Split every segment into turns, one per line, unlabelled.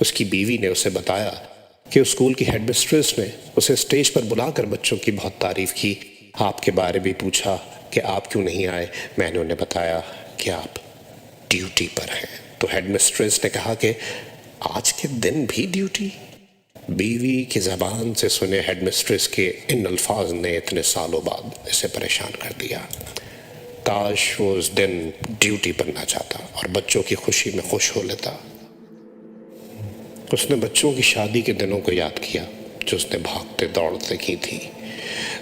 اس کی بیوی نے اسے بتایا کہ اسکول کی ہیڈ مسٹریس نے اسے اسٹیج پر بلا کر بچوں کی بہت تعریف کی، آپ کے بارے بھی پوچھا کہ آپ کیوں نہیں آئے۔ میں نے انہیں بتایا کہ آپ ڈیوٹی پر ہیں۔ تو ہیڈ مسٹریس نے کہا کہ آج کے دن بھی ڈیوٹی؟ بیوی کی زبان سے سنے ہیڈ مسٹریس کے ان الفاظ نے اتنے سالوں بعد اسے پریشان کر دیا۔ کاش وہ اس دن ڈیوٹی پر نہ جاتا اور بچوں کی خوشی میں خوش ہو لیتا۔ اس نے بچوں کی شادی کے دنوں کو یاد کیا جو اس نے بھاگتے دوڑتے کی تھی۔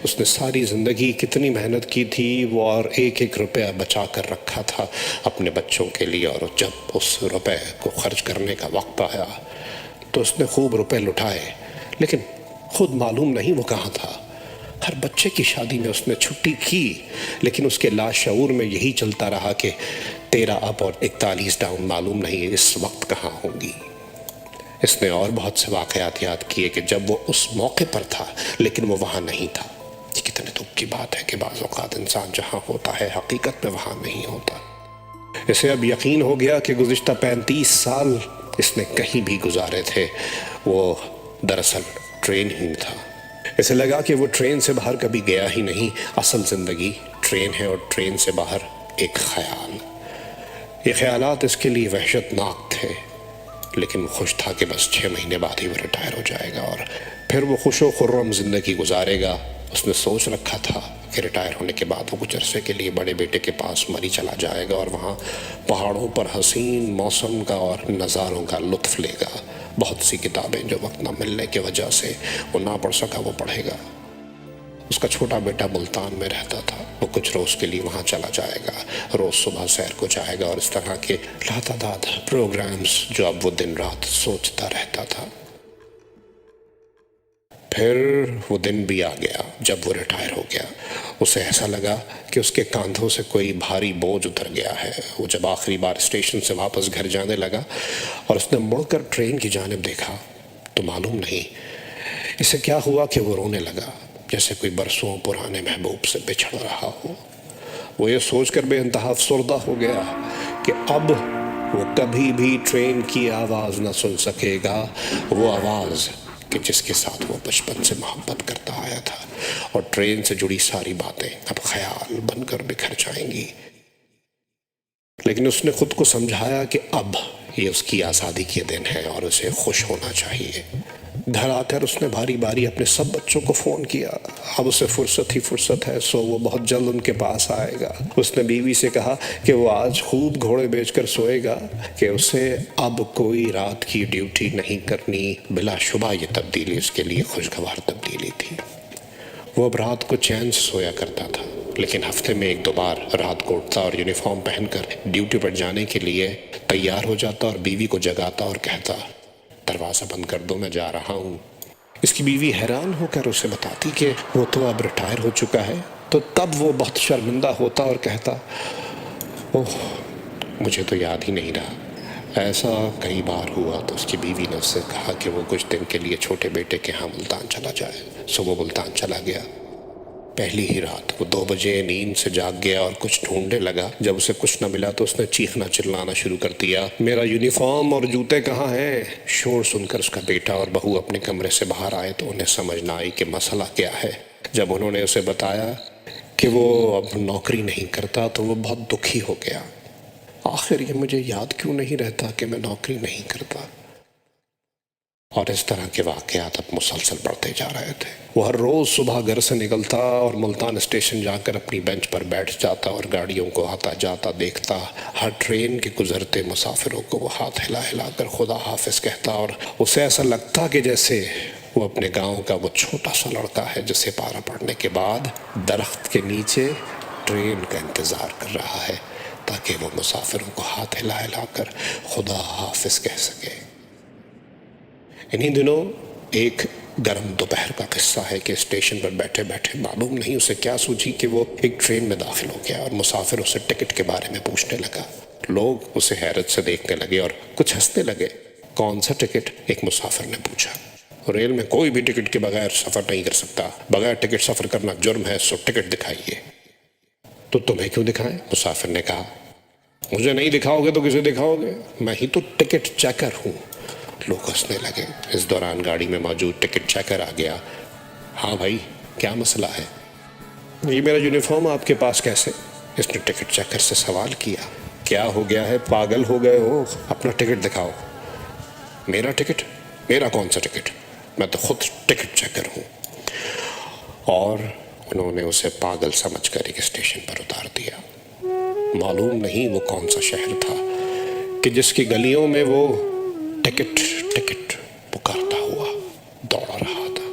اس نے ساری زندگی کتنی محنت کی تھی وہ، اور ایک ایک روپیہ بچا کر رکھا تھا اپنے بچوں کے لیے، اور جب اس روپے کو خرچ کرنے کا وقت آیا تو اس نے خوب روپے لٹائے، لیکن خود معلوم نہیں وہ کہاں تھا۔ ہر بچے کی شادی میں اس نے چھٹی کی، لیکن اس کے لاشعور میں یہی چلتا رہا کہ 13 اپ اور 41 ڈاؤن معلوم نہیں اس وقت کہاں ہوں گی۔ اس نے اور بہت سے واقعات یاد کیے کہ جب وہ اس موقع پر تھا لیکن وہ وہاں نہیں تھا۔ یہ کتنے دکھ کی بات ہے کہ بعض اوقات انسان جہاں ہوتا ہے حقیقت میں وہاں نہیں ہوتا۔ اسے اب یقین ہو گیا کہ گزشتہ 35 سال اس نے کہیں بھی گزارے تھے، وہ دراصل ٹرین ہی تھا۔ اسے لگا کہ وہ ٹرین سے باہر کبھی گیا ہی نہیں۔ اصل زندگی ٹرین ہے اور ٹرین سے باہر ایک خیال۔ یہ خیالات اس کے لیے وحشت ناک تھے، لیکن وہ خوش تھا کہ بس 6 مہینے بعد ہی وہ ریٹائر ہو جائے گا اور پھر وہ خوش و خرم زندگی گزارے گا۔ اس نے سوچ رکھا تھا کہ ریٹائر ہونے کے بعد وہ کچھ عرصے کے لیے بڑے بیٹے کے پاس مری چلا جائے گا اور وہاں پہاڑوں پر حسین موسم کا اور نظاروں کا لطف لے گا۔ بہت سی کتابیں جو وقت نہ ملنے کی وجہ سے وہ نہ پڑھ سکا وہ پڑھے گا۔ اس کا چھوٹا بیٹا ملتان میں رہتا تھا، وہ کچھ روز کے لیے وہاں چلا جائے گا، روز صبح سیر کو جائے گا، اور اس طرح کے لاتعداد پروگرامز جو اب وہ دن رات سوچتا رہتا تھا۔ پھر وہ دن بھی آ گیا جب وہ ریٹائر ہو گیا۔ اسے ایسا لگا کہ اس کے کاندھوں سے کوئی بھاری بوجھ اتر گیا ہے۔ وہ جب آخری بار اسٹیشن سے واپس گھر جانے لگا اور اس نے مڑ کر ٹرین کی جانب دیکھا تو معلوم نہیں اسے کیا ہوا کہ وہ رونے لگا، جیسے کوئی برسوں پرانے محبوب سے بچھڑ رہا ہو۔ وہ یہ سوچ کر بے انتہا افسردہ ہو گیا کہ اب وہ کبھی بھی ٹرین کی آواز نہ سن سکے گا، وہ آواز کہ جس کے ساتھ وہ بچپن سے محبت کرتا آیا تھا، اور ٹرین سے جڑی ساری باتیں اب خیال بن کر بکھر جائیں گی۔ لیکن اس نے خود کو سمجھایا کہ اب یہ اس کی آزادی کے دن ہے اور اسے خوش ہونا چاہیے۔ گھر آ کر اس نے باری باری اپنے سب بچوں کو فون کیا۔ اب اسے فرصت ہی فرصت ہے، سو وہ بہت جلد ان کے پاس آئے گا۔ اس نے بیوی سے کہا کہ وہ آج خوب گھوڑے بیچ کر سوئے گا، کہ اسے اب کوئی رات کی ڈیوٹی نہیں کرنی۔ بلا شبہ یہ تبدیلی اس کے لیے خوشگوار تبدیلی تھی۔ وہ اب رات کو چین سے سویا کرتا تھا، لیکن ہفتے میں 1-2 بار رات کو اٹھتا اور یونیفارم پہن کر ڈیوٹی پر جانے کے لیے تیار ہو جاتا اور بیوی کو جگاتا اور کہتا، دروازہ بند کر دو، میں جا رہا ہوں۔ اس کی بیوی حیران ہو کر اسے بتاتی کہ وہ تو اب ریٹائر ہو چکا ہے، تو تب وہ بہت شرمندہ ہوتا اور کہتا، اوہ مجھے تو یاد ہی نہیں رہا۔ ایسا کئی بار ہوا تو اس کی بیوی نے اس سے کہا کہ وہ کچھ دن کے لیے چھوٹے بیٹے کے ہاں ملتان چلا جائے، سو وہ ملتان چلا گیا۔ پہلی ہی رات وہ 2 بجے نیند سے جاگ گیا اور کچھ ڈھونڈنے لگا۔ جب اسے کچھ نہ ملا تو اس نے چیخنا چلانا شروع کر دیا، میرا یونیفارم اور جوتے کہاں ہیں؟ شور سن کر اس کا بیٹا اور بہو اپنے کمرے سے باہر آئے تو انہیں سمجھ نہ آئی کہ مسئلہ کیا ہے۔ جب انہوں نے اسے بتایا کہ وہ اب نوکری نہیں کرتا تو وہ بہت دکھی ہو گیا۔ آخر یہ مجھے یاد کیوں نہیں رہتا کہ میں نوکری نہیں کرتا؟ اور اس طرح کے واقعات اب مسلسل بڑھتے جا رہے تھے۔ وہ ہر روز صبح گھر سے نکلتا اور ملتان اسٹیشن جا کر اپنی بینچ پر بیٹھ جاتا اور گاڑیوں کو آتا جاتا دیکھتا۔ ہر ٹرین کے گزرتے مسافروں کو وہ ہاتھ ہلا ہلا کر خدا حافظ کہتا، اور اسے ایسا لگتا کہ جیسے وہ اپنے گاؤں کا وہ چھوٹا سا لڑکا ہے جسے پارا پڑنے کے بعد درخت کے نیچے ٹرین کا انتظار کر رہا ہے تاکہ وہ مسافروں کو ہاتھ ہلا ہلا کر خدا حافظ کہہ سکے۔ انہی دنوں ایک گرم دوپہر کا قصہ ہے کہ اسٹیشن پر بیٹھے بیٹھے معلوم نہیں اسے کیا سوچی کہ وہ ایک ٹرین میں داخل ہو گیا اور مسافر اسے ٹکٹ کے بارے میں پوچھنے لگا۔ لوگ اسے حیرت سے دیکھنے لگے اور کچھ ہنسنے لگے۔ کون سا ٹکٹ؟ ایک مسافر نے پوچھا۔ ریل میں کوئی بھی ٹکٹ کے بغیر سفر نہیں کر سکتا، بغیر ٹکٹ سفر کرنا جرم ہے، سو ٹکٹ دکھائیے۔ تو تمہیں کیوں دکھائیں؟ مسافر نے کہا مجھے نہیں دکھاؤ گے تو کسے دکھاؤ گے؟ میں ہی تو ٹکٹ چیکر ہوں۔ لوگ ہنسنے لگے۔ اس دوران گاڑی میں موجود ٹکٹ چیکر آ گیا۔ ہاں بھائی کیا مسئلہ ہے؟ یہ میرا یونیفارم آپ کے پاس کیسے؟ اس نے ٹکٹ چیکر سے سوال کیا۔ کیا ہو گیا ہے، پاگل ہو گئے ہو؟ اپنا ٹکٹ دکھاؤ۔ میرا ٹکٹ؟ میرا کون سا ٹکٹ؟ میں تو خود ٹکٹ چیکر ہوں۔ اور انہوں نے اسے پاگل سمجھ کر ایک اسٹیشن پر اتار دیا۔ معلوم نہیں وہ کون سا شہر تھا کہ جس کی گلیوں میں وہ ٹکٹ ٹکٹ پکارتا ہوا دوڑ رہا تھا۔